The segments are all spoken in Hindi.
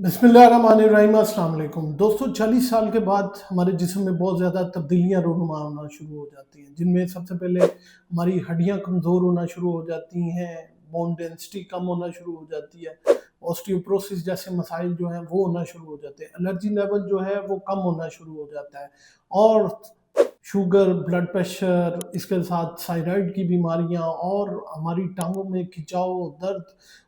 बिस्मिल्लाहिर्रहमानिर्रहीम, अस्सलाम वालेकुम। दोस्तों, 40 साल के बाद हमारे जिस्म में बहुत ज़्यादा तब्दीलियाँ रूनुमा होना शुरू हो जाती हैं, जिनमें सबसे पहले हमारी हड्डियाँ कमज़ोर होना शुरू हो जाती हैं, बोन डेंसिटी कम होना शुरू हो जाती है, ऑस्टियोपोरोसिस जैसे मसाइल जो हैं वो होना शुरू हो जाते हैं, एनर्जी लेवल जो है वो कम होना शुरू हो जाता है और शुगर, ब्लड प्रेशर, इसके साथ थायराइड की बीमारियाँ और हमारी टाँगों में खिंचाव, दर्द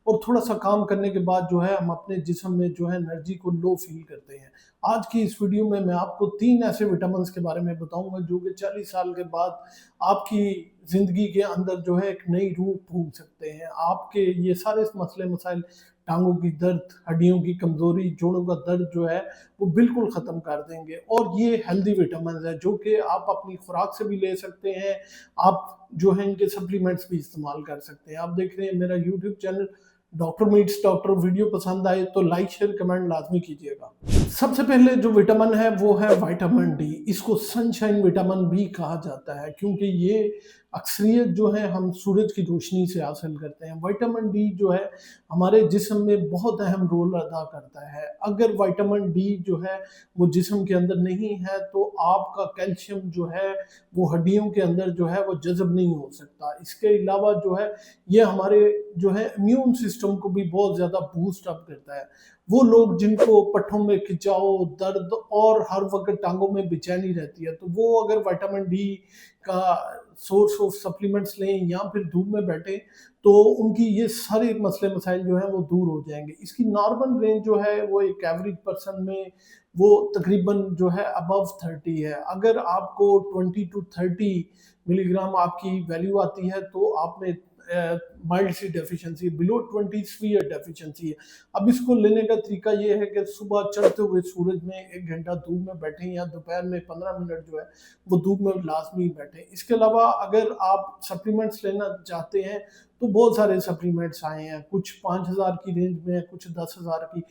और थोड़ा-सा काम करने के बाद जो है हम अपने जिस्म में जो है एनर्जी को लो फ़ील करते हैं। आज की इस वीडियो में मैं आपको 3 ऐसे विटामिन्स के बारे में बताऊँगा जो कि 40 साल के बाद आपकी ज़िंदगी के अंदर जो है एक नई रूह फूँक सकते हैं। आपके ये सारे मसले-मसाइल, टाँगों की दर्द, हड्डियों की कमज़ोरी, जोड़ों का दर्द जो है वो बिल्कुल ख़त्म कर देंगे और ये हेल्दी विटामिन्स हैं जो कि आप अपनी खुराक से भी ले सकते हैं। आप जो है इनके सप्लीमेंट्स भी इस्तेमाल कर सकते हैं। आप देख रहे हैं मेरा YouTube channel doctor meets doctor. Video पसंद आए तो लाइक शेयर कमेंट लाजमी कीजिएगा। सबसे पहले जो विटामिन है वो है विटामिन डी। इसको सनशाइन विटामिन भी कहा जाता है क्योंकि ये अक्सरियत जो है हम सूरज की रोशनी से हासिल करते हैं। विटामिन डी जो है हमारे जिस्म में बहुत अहम रोल अदा करता है। अगर विटामिन डी जो है वो जिस्म के अंदर नहीं है तो आपका कैल्शियम जो है वो हड्डियों के अंदर जो है वो जज़ब नहीं हो सकता। इसके अलावा जो है ये हमारे जो है इम्यून सिस्टम को भी बहुत ज़्यादा बूस्ट अप करता है। वो लोग जिनको पट्ठों में खिंचाव, दर्द और हर वक़्त टाँगों में बेचैनी रहती है, तो वो अगर विटामिन डी का सोर्स ऑफ सप्लीमेंट्स लें या फिर धूप में बैठें, तो उनकी ये सारे मसले-मसाइल जो हैं वो दूर हो जाएँगे। इसकी नॉर्मल रेंज जो है वो एक एवरेज पर्सन में वो तकरीबन जो है अबव 30 है। अगर आपको 20 टू 30 मिलीग्राम आपकी वैल्यू आती है तो आप में माइल्ड सी डेफिशिएंसी, बिलो 20 सीवियर डेफिशिएंसी है। अब इसको लेने का तरीका ये है कि सुबह चढ़ते हुए सूरज में 1 घंटा धूप में बैठें या दोपहर में 15 मिनट जो है वो धूप में लाज़मी बैठें। इसके अलावा अगर आप सप्लीमेंट्स लेना चाहते हैं तो बहुत सारे सप्लीमेंट्स आए हैं, कुछ 5000 की रेंज में है, कुछ 10,000 की।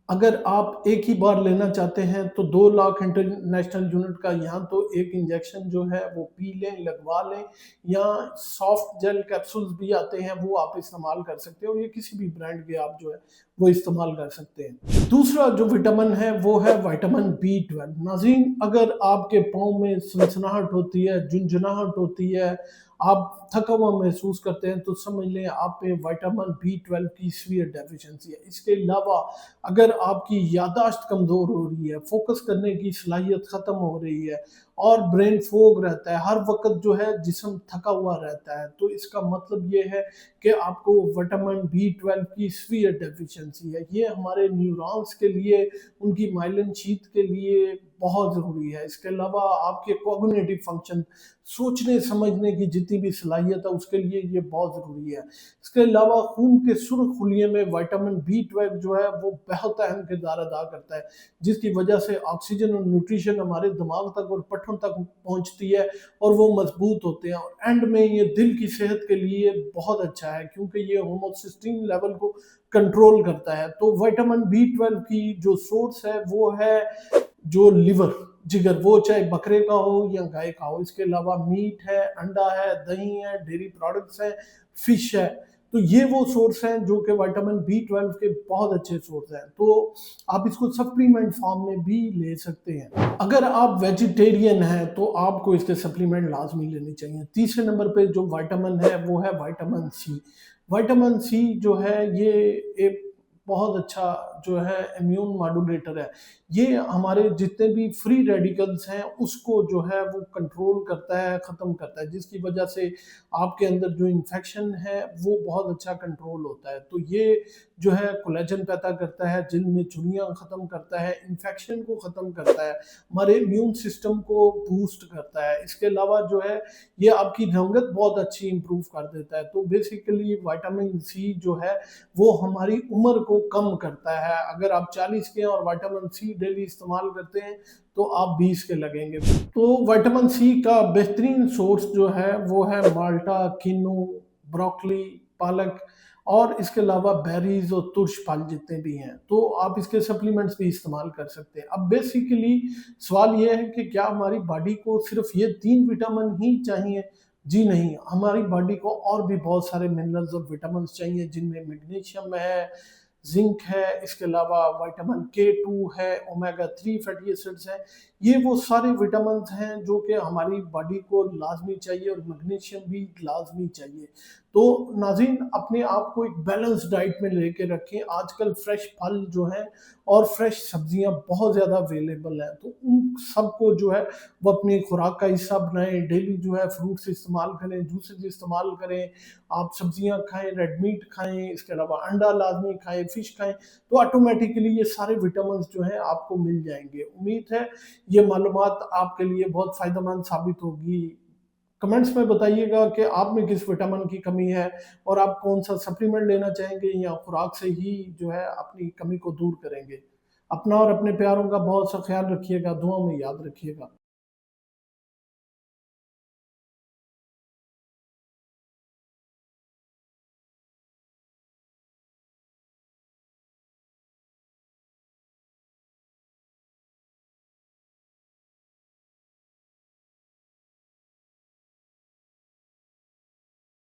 अगर आप एक ही बार लेना चाहते हैं तो 2 लाख इंटरनेशनल यूनिट का या तो एक इंजेक्शन जो है वो पी लें, लगवा लें या सॉफ्ट जेल कैप्सूल्स भी आते हैं वो आप इस्तेमाल कर सकते हैं और ये किसी भी ब्रांड के आप जो है वो इस्तेमाल कर सकते हैं। दूसरा जो विटामिन है वो है विटामिन बी 12। नाज़रीन, अगर आपके पाँव में सनसनाहट होती है, झुनझुनाहट होती है, आप थका हुआ महसूस करते हैं तो समझ लें आप में विटामिन बी 12 की सीवियर डेफिशिएंसी है। इसके अलावा अगर आपकी याददाश्त कमज़ोर हो रही है, फ़ोकस करने की सलाहियत ख़त्म हो रही है और ब्रेन फॉग रहता है, हर वक़्त जो है जिस्म थका हुआ रहता है, तो इसका मतलब ये है कि आपको विटामिन बी 12 की सीवियर डेफिशिएंसी है। ये हमारे न्यूरॉन्स के लिए, उनकी माइलिन शीथ के लिए बहुत ज़रूरी है। इसके अलावा आपके कॉग्निटिव फ़ंक्शन, सोचने समझने की जितनी भी सलाहियत है उसके लिए ये बहुत ज़रूरी है। इसके अलावा खून के सुर्ख खुलिये में विटामिन बी 12 जो है वो बहुत अहम किरदार अदा करता है, जिसकी वजह से ऑक्सीजन और न्यूट्रिशन हमारे दिमाग तक और पट्ठों तक पहुँचती है और वो मजबूत होते हैं और एंड में ये दिल की सेहत के लिए बहुत अच्छा है क्योंकि ये होमोसिस्टीन लेवल को कंट्रोल करता है। तो विटामिन बी 12 की जो सोर्स है वो है जो लिवर, जिगर, वो चाहे बकरे का हो या गाय का हो। इसके अलावा मीट है, अंडा है, दही है, डेयरी प्रोडक्ट्स हैं, फिश है। तो ये वो सोर्स हैं जो कि विटामिन बी 12 के बहुत अच्छे सोर्स हैं। तो आप इसको सप्लीमेंट फॉर्म में भी ले सकते हैं। अगर आप वेजिटेरियन हैं तो आपको इसके सप्लीमेंट लाज़मी लेने चाहिए। तीसरे नंबर पे जो विटामिन है वो है विटामिन सी। विटामिन सी जो है ये एक बहुत अच्छा जो है इम्यून मॉड्यूलेटर है। ये हमारे जितने भी फ्री रेडिकल्स हैं उसको जो है वो कंट्रोल करता है, ख़त्म करता है, जिसकी वजह से आपके अंदर जो इन्फेक्शन है वो बहुत अच्छा कंट्रोल होता है। तो ये जो है कोलेजन पैदा करता है, जिल्द में झुर्रियाँ ख़त्म करता है, इन्फेक्शन को ख़त्म करता है, हमारे इम्यून सिस्टम को बूस्ट करता है। इसके अलावा जो है ये आपकी रंगत बहुत अच्छी इम्प्रूव कर देता है। तो बेसिकली विटामिन सी जो है वो हमारी उम्र को कम करता है। अगर आप 40 के हैं और विटामिन सी डेली इस्तेमाल करते हैं तो आप 20 के लगेंगे। तो विटामिन सी का बेहतरीन सोर्स जो है वो है माल्टा, किन्नू, ब्रोकली, पालक और इसके अलावा बेरीज और तुर्श फल जितने भी हैं, तो आप इसके सप्लीमेंट्स भी इस्तेमाल कर सकते हैं। अब बेसिकली सवाल ये है कि क्या हमारी बॉडी को सिर्फ ये 3 विटामिन ही चाहिए? जी नहीं, हमारी बॉडी को और भी बहुत सारे मिनरल्स और विटामिन्स चाहिए जिनमें मैग्नीशियम है, जिंक है, इसके अलावा विटामिन K2 है, ओमेगा 3 फैटी एसिड्स हैं। ये वो सारे विटामिन हैं जो कि हमारी बॉडी को लाजमी चाहिए, और मैग्नीशियम भी लाजमी चाहिए। तो नाज़रीन, अपने आप को एक बैलेंस डाइट में लेके रखें। आजकल फ्रेश फल जो हैं और फ्रेश सब्जियां बहुत ज़्यादा अवेलेबल हैं, तो उन सबको जो है वो अपनी खुराक का हिस्सा बनाएं। डेली जो है फ्रूट्स इस्तेमाल करें, जूसेस इस्तेमाल करें, आप सब्जियां खाएं, रेड मीट खाएं, इसके अलावा अंडा लाजमी खाएं, फिश खाएं, तो ऑटोमेटिकली ये सारे विटामिन जो हैं आपको मिल जाएंगे। उम्मीद है ये मालूमात आपके लिए बहुत फ़ायदेमंद साबित होगी। कमेंट्स में बताइएगा कि आप में किस विटामिन की कमी है, और आप कौन सा सप्लीमेंट लेना चाहेंगे, या खुराक से ही जो है अपनी कमी को दूर करेंगे। अपना और अपने प्यारों का बहुत सा ख्याल रखिएगा, दुआ में याद रखिएगा।